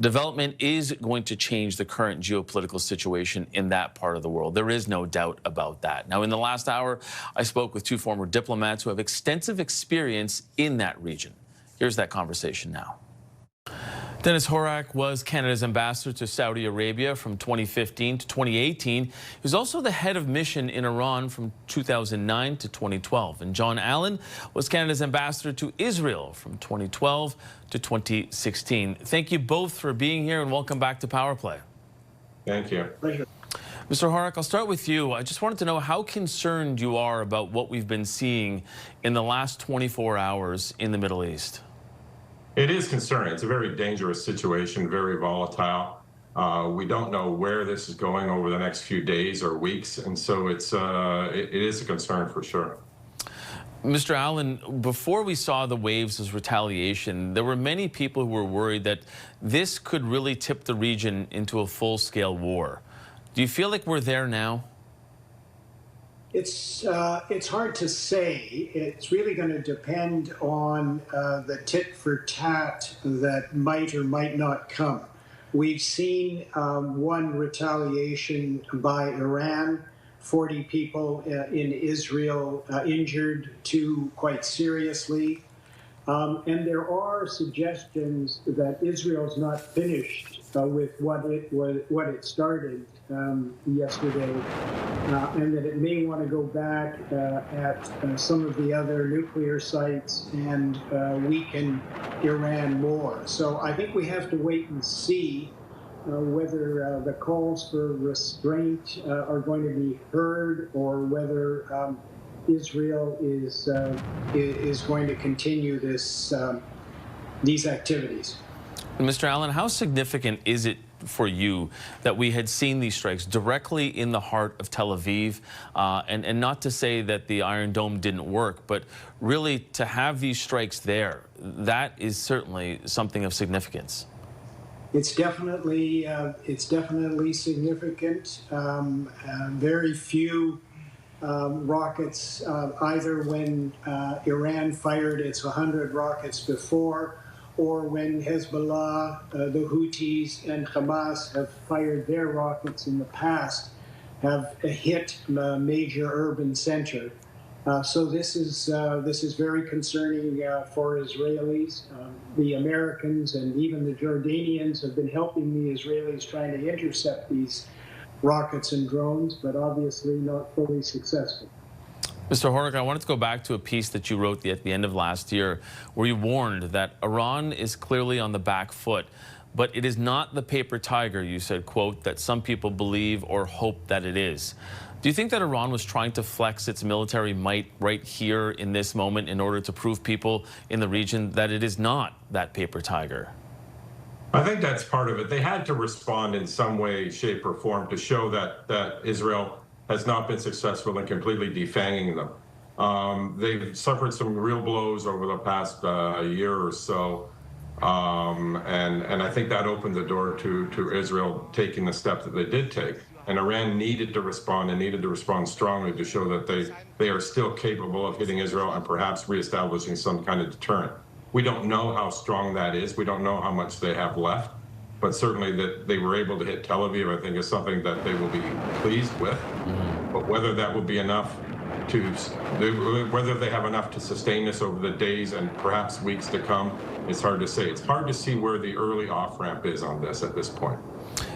Development is going to change the current geopolitical situation in that part of the world. There is no doubt about that. Now, in the last hour, I spoke with two former diplomats who have extensive experience in that region. Here's that conversation now. Dennis Horak was Canada's ambassador to Saudi Arabia from 2015 to 2018. He was also the head of mission in Iran from 2009 to 2012. And Jon Allen was Canada's ambassador to Israel from 2012 to 2016. Thank you both for being here and welcome back to Power Play. Thank you. Pleasure. Mr. Horak, I'll start with you. I just wanted to know how concerned you are about what we've been seeing in the last 24 hours in the Middle East. It is concerning. It's a very dangerous situation, very volatile. We don't know where this is going over the next few days or weeks, and so it is a concern for sure. Mr. Allen, before we saw the waves of retaliation, there were many people who were worried that this could really tip the region into a full-scale war. Do you feel like we're there now? It's hard to say. It's really going to depend on the tit for tat that might or might not come. We've seen one retaliation by Iran, 40 people in Israel injured, 2 quite seriously. And there are suggestions that Israel's not finished with what it started yesterday, and that it may want to go back at some of the other nuclear sites and weaken Iran more. So I think we have to wait and see whether the calls for restraint are going to be heard, or whether Israel is going to continue these activities. Mr. Allen, how significant is it for you that we had seen these strikes directly in the heart of Tel Aviv, and not to say that the Iron Dome didn't work, but really to have these strikes there, that is certainly something of significance. It's definitely significant. Very few rockets, either when Iran fired its 100 rockets before, or when Hezbollah, the Houthis, and Hamas have fired their rockets in the past, have hit a major urban center. So this is very concerning for Israelis. The Americans and even the Jordanians have been helping the Israelis trying to intercept these rockets and drones, but obviously not fully successful. Mr. Horak, I wanted to go back to a piece that you wrote at the end of last year where you warned that Iran is clearly on the back foot, but it is not the paper tiger, you said, quote, that some people believe or hope that it is. Do you think that Iran was trying to flex its military might right here in this moment in order to prove people in the region that it is not that paper tiger? I think that's part of it. They had to respond in some way, shape, or form to show that Israel has not been successful in completely defanging them. They've suffered some real blows over the past year or so, and I think that opened the door to Israel taking the step that they did take. And Iran needed to respond, and needed to respond strongly to show that they are still capable of hitting Israel and perhaps reestablishing some kind of deterrent. We don't know how strong that is. We don't know how much they have left. But certainly that they were able to hit Tel Aviv, I think, is something that they will be pleased with. But whether that will be enough whether they have enough to sustain this over the days and perhaps weeks to come, it's hard to say. It's hard to see where the early off-ramp is on this at this point.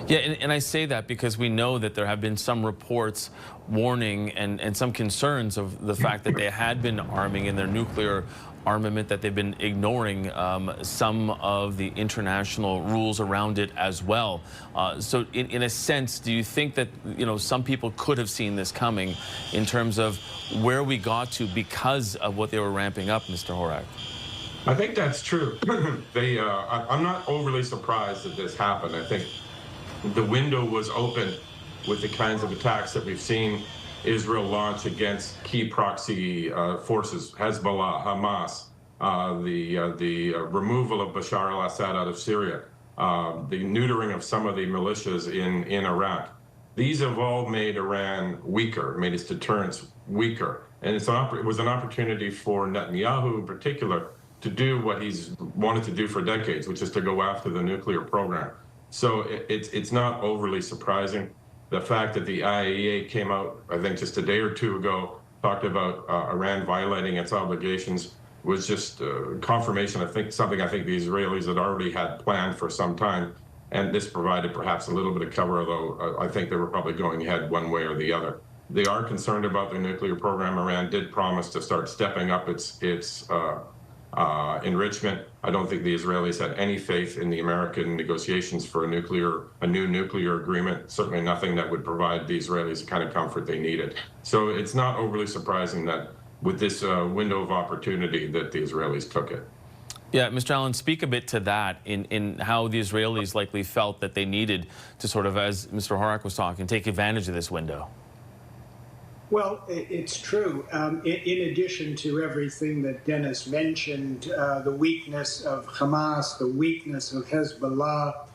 Yeah, and I say that because we know that there have been some reports warning and some concerns of the fact that they had been arming in their nuclear armament, that they've been ignoring some of the international rules around it as well. So in a sense, do you think that, some people could have seen this coming in terms of where we got to because of what they were ramping up, Mr. Horak? I think that's true. I'm not overly surprised that this happened. I think the window was open with the kinds of attacks that we've seen Israel launch against key proxy forces, Hezbollah, Hamas, the removal of Bashar al-Assad out of Syria, the neutering of some of the militias in Iraq. These have all made Iran weaker, made its deterrence weaker. And it was an opportunity for Netanyahu in particular to do what he's wanted to do for decades, which is to go after the nuclear program. So it's not overly surprising. The fact that the IAEA came out, I think just a day or two ago, talked about Iran violating its obligations was just confirmation. I think something the Israelis had already had planned for some time. And this provided perhaps a little bit of cover, although I think they were probably going ahead one way or the other. They are concerned about their nuclear program. Iran did promise to start stepping up its enrichment. I don't think the Israelis had any faith in the American negotiations for a new nuclear agreement, certainly nothing that would provide the Israelis the kind of comfort they needed. So it's not overly surprising that with this window of opportunity that the Israelis took it. Yeah, Mr. Allen, speak a bit to that in how the Israelis likely felt that they needed to sort of, as Mr. Horak was talking, take advantage of this window. Well, it's true. In addition to everything that Dennis mentioned, the weakness of Hamas, the weakness of Hezbollah,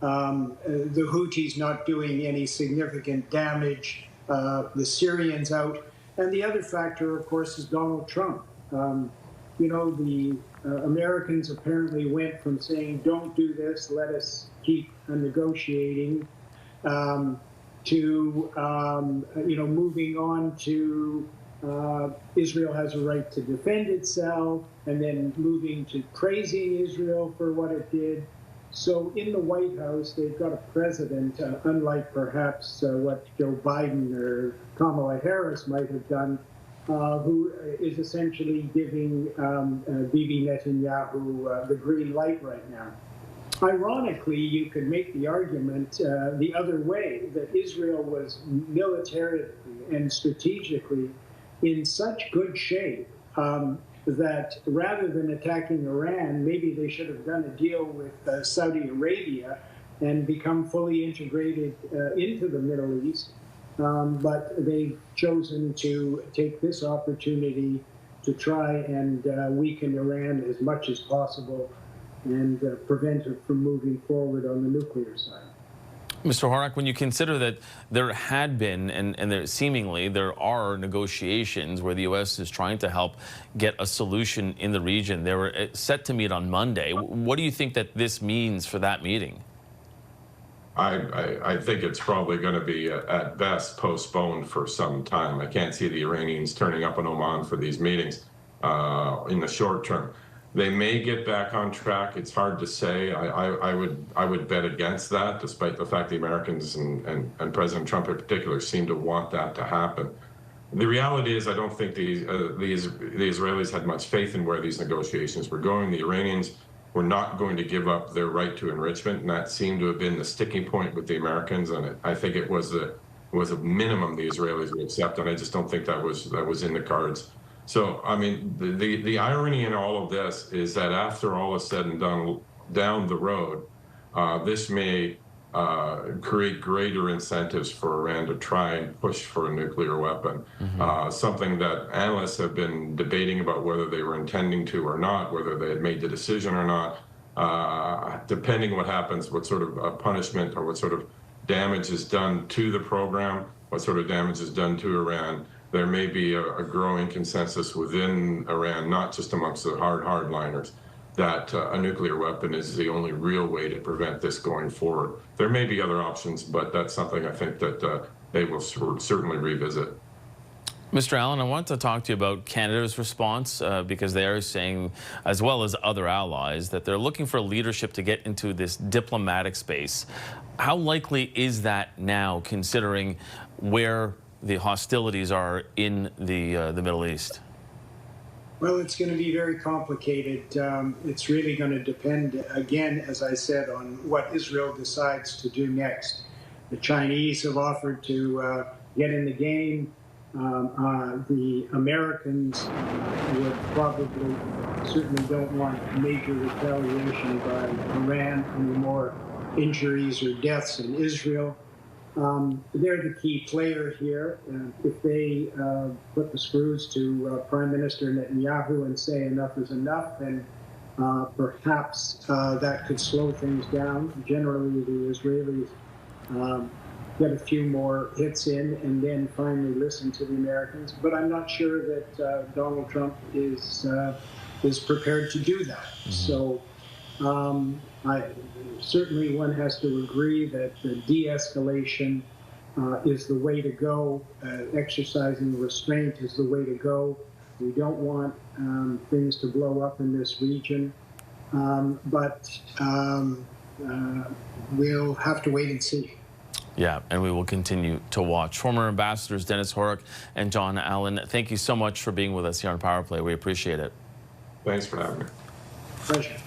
the Houthis not doing any significant damage, the Syrians out, and the other factor, of course, is Donald Trump. You know, the Americans apparently went from saying, don't do this, let us keep negotiating, to, you know, moving on to Israel has a right to defend itself, and then moving to praising Israel for what it did. So in the White House, they've got a president, unlike perhaps what Joe Biden or Kamala Harris might have done, who is essentially giving Bibi Netanyahu the green light right now. Ironically, you could make the argument the other way, that Israel was militarily and strategically in such good shape that rather than attacking Iran, maybe they should have done a deal with Saudi Arabia and become fully integrated into the Middle East. But they've chosen to take this opportunity to try and weaken Iran as much as possible and prevent it from moving forward on the nuclear side. Mr. Horak, when you consider that there had been, and there are negotiations where the U.S. is trying to help get a solution in the region, they were set to meet on Monday. What do you think that this means for that meeting? I think it's probably going to be, at best, postponed for some time. I can't see the Iranians turning up in Oman for these meetings in the short term. They may get back on track. It's hard to say. I would bet against that, despite the fact the Americans and President Trump in particular seem to want that to happen. The reality is, I don't think the Israelis had much faith in where these negotiations were going. The Iranians were not going to give up their right to enrichment, and that seemed to have been the sticking point with the Americans. And I think it was a minimum the Israelis would accept, and I just don't think that was in the cards. So, I mean, the irony in all of this is that after all is said and done down the road, this may create greater incentives for Iran to try and push for a nuclear weapon, something that analysts have been debating about whether they were intending to or not, whether they had made the decision or not. Depending what happens, what sort of punishment or what sort of damage is done to the program, what sort of damage is done to Iran, there may be a growing consensus within Iran, not just amongst the hardliners, that a nuclear weapon is the only real way to prevent this going forward. There may be other options, but that's something I think that they will certainly revisit. Mr. Allen, I want to talk to you about Canada's response because they are saying, as well as other allies, that they're looking for leadership to get into this diplomatic space. How likely is that now, considering where the hostilities are in the Middle East? Well, it's going to be very complicated. It's really going to depend, again, as I said, on what Israel decides to do next. The Chinese have offered to get in the game. The Americans would probably certainly don't want major retaliation by Iran, any more injuries or deaths in Israel. They're the key player here. If they put the screws to Prime Minister Netanyahu and say enough is enough, then perhaps that could slow things down. Generally, the Israelis get a few more hits in and then finally listen to the Americans. But I'm not sure that Donald Trump is is prepared to do that. So certainly one has to agree that the de-escalation is the way to go. Exercising restraint is the way to go. We don't want things to blow up in this region, but we'll have to wait and see. Yeah, and we will continue to watch. Former Ambassadors Dennis Horak and Jon Allen, thank you so much for being with us here on Power Play. We appreciate it. Thanks for having me. Pleasure.